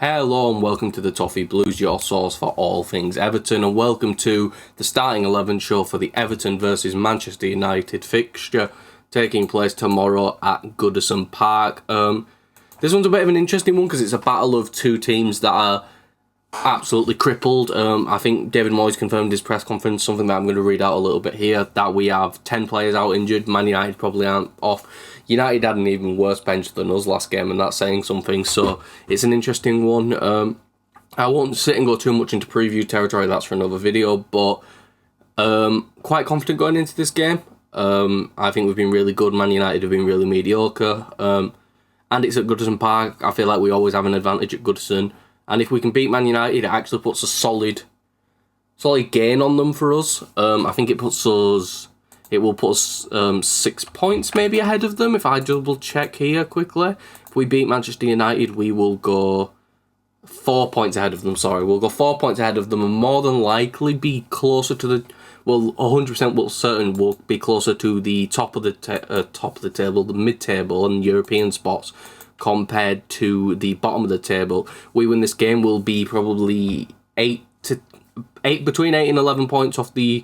Hello and welcome to the Toffee Blues, your source for all things Everton, and welcome to the starting 11 show for the Everton versus Manchester United fixture taking place tomorrow at Goodison Park. This one's a bit of an interesting one because it's a battle of two teams that are absolutely crippled. I think David Moyes confirmed his press conference, something that I'm going to read out a little bit here, that we have 10 players out injured. Man United probably aren't off. United had an even worse bench than us last game, and that's saying something, so it's an interesting one. I won't sit and go too much into preview territory, that's for another video, but quite confident going into this game. I think we've been really good. Man United have been really mediocre, and it's at Goodison Park. I feel like we always have an advantage at Goodison, and if we can beat Man United, it actually puts a solid gain on them for us. I think it will put us 6 points maybe ahead of them, if I double check here quickly. If we beat Manchester United, we will go 4 points ahead of them, We'll go 4 points ahead of them and more than likely be closer to the... Well, 100% we'll be closer to the top of the table, the mid-table and European spots compared to the bottom of the table. We win this game, we'll be probably between 8 and 11 points off the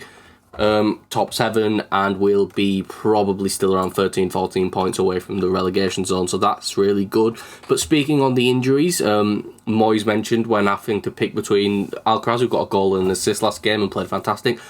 top 7, and we'll be probably still around 13-14 points away from the relegation zone, so that's really good. But speaking on the injuries, Moyes mentioned when having to pick between Alcaraz, who got a goal and an assist last game and played fantastic,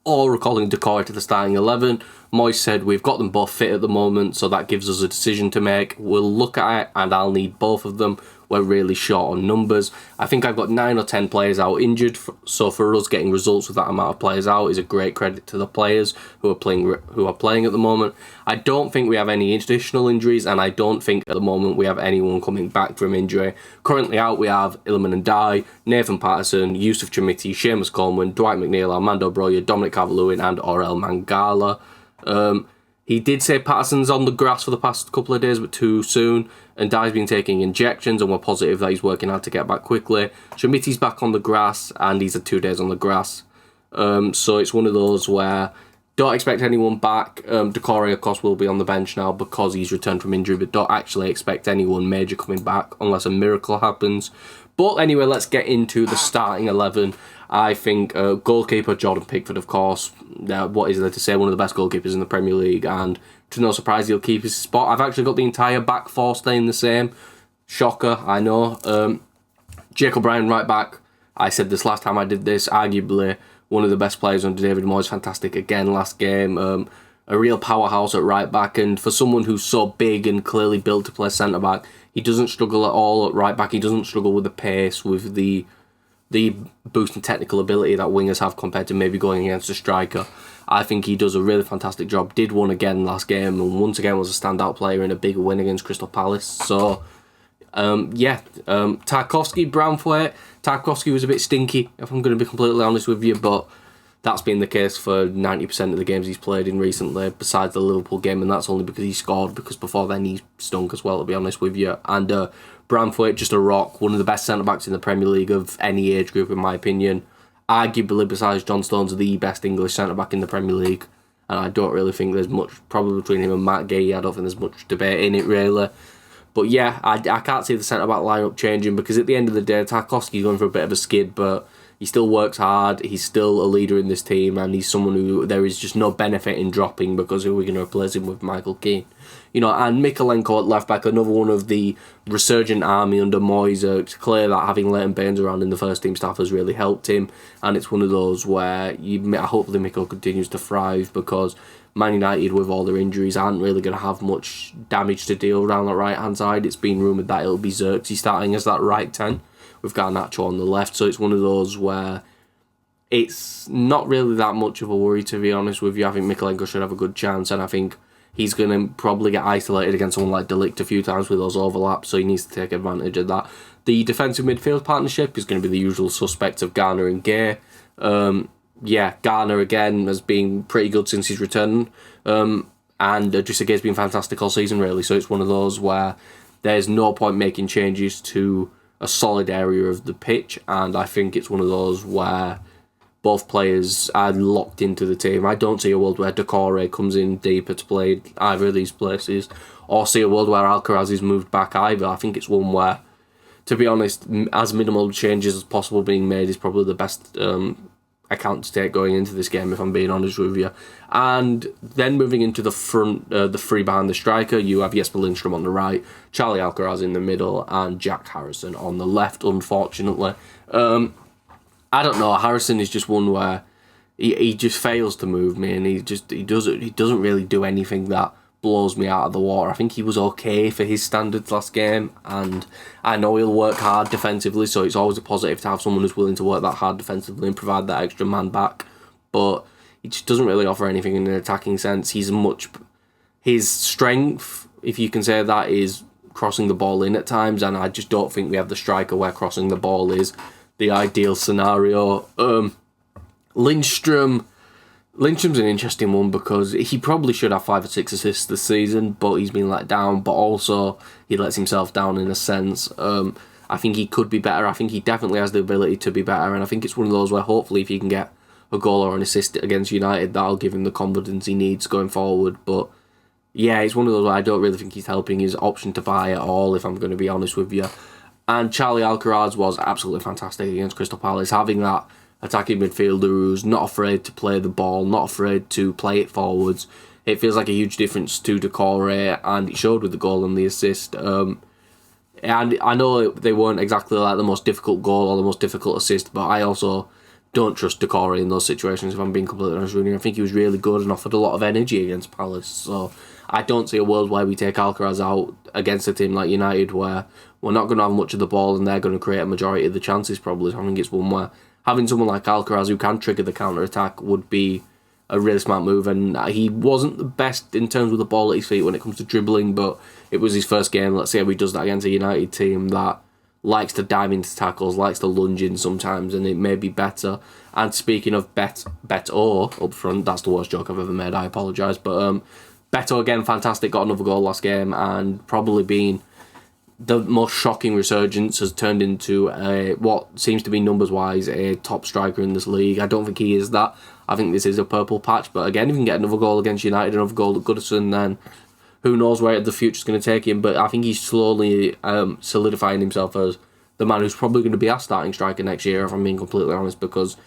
or recalling Decore to the starting 11, Moyes said we've got them both fit at the moment, so that gives us a decision to make. We'll look at it and I'll need both of them. We're really short on numbers. I think I've got 9 or 10 players out injured, so for us getting results with that amount of players out is a great credit to the players who are playing at the moment. I don't think we have any additional injuries, and I don't think at the moment we have anyone coming back from injury. Currently out we have Iliman Ndiaye, Nathan Patterson, Yusuf Chamiti, Seamus Coleman, Dwight McNeil, Armando Broja, Dominic Calvert-Lewin and Orel Mangala. He did say Patterson's on the grass for the past couple of days, but too soon. And Ndie's been taking injections, and we're positive that he's working hard to get back quickly. Chamiti's back on the grass, and he's had 2 days on the grass. So it's one of those where don't expect anyone back. Decore, of course, will be on the bench now because he's returned from injury, but don't actually expect anyone major coming back unless a miracle happens. But anyway, let's get into the starting 11. I think goalkeeper Jordan Pickford, of course. What is there to say? One of the best goalkeepers in the Premier League, and to no surprise, he'll keep his spot. I've actually got the entire back four staying the same. Shocker, I know. Jacob Ryan, right back. I said this last time I did this. Arguably one of the best players under David Moyes. Fantastic again last game. A real powerhouse at right back, and for someone who's so big and clearly built to play centre back, he doesn't struggle at all at right back. He doesn't struggle with the pace, with the boost and technical ability that wingers have compared to maybe going against a striker. I think he does a really fantastic job. Did one again last game, and once again was a standout player in a big win against Crystal Palace. So, Tarkowski, Branthwaite. Tarkowski was a bit stinky, if I'm going to be completely honest with you, but that's been the case for 90% of the games he's played in recently, besides the Liverpool game, and that's only because he scored, because before then he stunk as well, to be honest with you. And Branthwaite, just a rock, one of the best centre-backs in the Premier League of any age group, in my opinion. Arguably, besides John Stones, the best English centre-back in the Premier League. And I don't really think there's much, probably between him and Matt Gay, I don't think there's much debate in it, really. But yeah, I can't see the centre-back lineup changing, because at the end of the day, Tarkowski's going for a bit of a skid, but he still works hard, he's still a leader in this team, and he's someone who there is just no benefit in dropping, because who are we going to replace him with? Michael Keane. You know, and Mikalenko at left back, another one of the resurgent army under Moyes. It's clear that having Leighton Baines around in the first team staff has really helped him, and it's one of those where hopefully Miko continues to thrive, because Man United, with all their injuries, aren't really going to have much damage to deal around that right hand side. It's been rumoured that it'll be Xerxes starting as that right 10 with Garnacho on the left, so it's one of those where it's not really that much of a worry, to be honest with you. I think Mikalenko should have a good chance, and I think he's going to probably get isolated against someone like De Ligt a few times with those overlaps, so he needs to take advantage of that. The defensive midfield partnership is going to be the usual suspects of Garner and Gay. Garner again has been pretty good since his return, and Idrissa Gueye's been fantastic all season, really, so it's one of those where there's no point making changes to a solid area of the pitch, and I think it's one of those where both players are locked into the team. I don't see a world where Decore comes in deeper to play either of these places, or see a world where Alcaraz is moved back either. I think it's one where to be honest, as minimal changes as possible being made is probably the best account to take going into this game, if I'm being honest with you. And then moving into the front, the three behind the striker, you have Jesper Lindstrom on the right, Charlie Alcaraz in the middle, and Jack Harrison on the left, unfortunately. I don't know, Harrison is just one where he just fails to move me, and he doesn't really do anything that blows me out of the water. I think he was okay for his standards last game, and I know he'll work hard defensively, so it's always a positive to have someone who's willing to work that hard defensively and provide that extra man back, but he just doesn't really offer anything in an attacking sense. His strength, if you can say that, is crossing the ball in at times, and I just don't think we have the striker where crossing the ball is the ideal scenario. Lindstrom's an interesting one because he probably should have 5 or 6 assists this season, but he's been let down, but also he lets himself down in a sense. I think he could be better. I think he definitely has the ability to be better, and I think it's one of those where hopefully if he can get a goal or an assist against United, that'll give him the confidence he needs going forward. But yeah, it's one of those where I don't really think he's helping his option to buy at all, if I'm going to be honest with you. And Charlie Alcaraz was absolutely fantastic against Crystal Palace, having that attacking midfielder who's not afraid to play the ball, not afraid to play it forwards. It feels like a huge difference to Decore, and it showed with the goal and the assist. And I know they weren't exactly like the most difficult goal or the most difficult assist, but I also don't trust Decore in those situations, if I'm being completely honest with you. I think he was really good and offered a lot of energy against Palace, so I don't see a world where we take Alcaraz out against a team like United where we're not going to have much of the ball and they're going to create a majority of the chances probably. So I think it's one where having someone like Alcaraz who can trigger the counter-attack would be a really smart move, and he wasn't the best in terms of the ball at his feet when it comes to dribbling, but it was his first game. Let's see how he does that against a United team that likes to dive into tackles, likes to lunge in sometimes, and it may be better. And speaking of Beto up front, that's the worst joke I've ever made, I apologise, but Beto again, fantastic, got another goal last game, and probably been the most shocking resurgence, has turned into what seems to be numbers-wise a top striker in this league. I don't think he is that. I think this is a purple patch, but again, if you can get another goal against United, another goal at Goodison, then who knows where the future's going to take him. But I think he's slowly solidifying himself as the man who's probably going to be our starting striker next year, if I'm being completely honest, because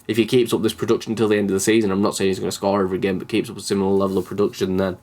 if he keeps up this production until the end of the season, I'm not saying he's going to score every game, but keeps up a similar level of production, then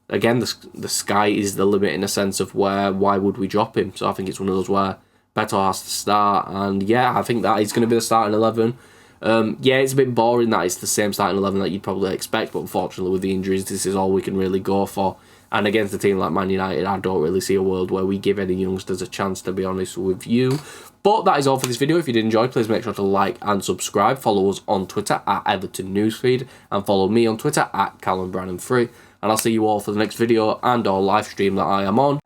again, the sky is the limit in a sense of why would we drop him. So I think it's one of those where Beto has to start, and yeah, I think that is going to be the starting 11. Yeah, it's a bit boring that it's the same starting 11 that you'd probably expect, but unfortunately with the injuries, this is all we can really go for. And against a team like Man United, I don't really see a world where we give any youngsters a chance, to be honest with you. But that is all for this video. If you did enjoy, please make sure to like and subscribe. Follow us on Twitter at Everton Newsfeed, and follow me on Twitter at Callum 3. And I'll see you all for the next video and or live stream that I am on.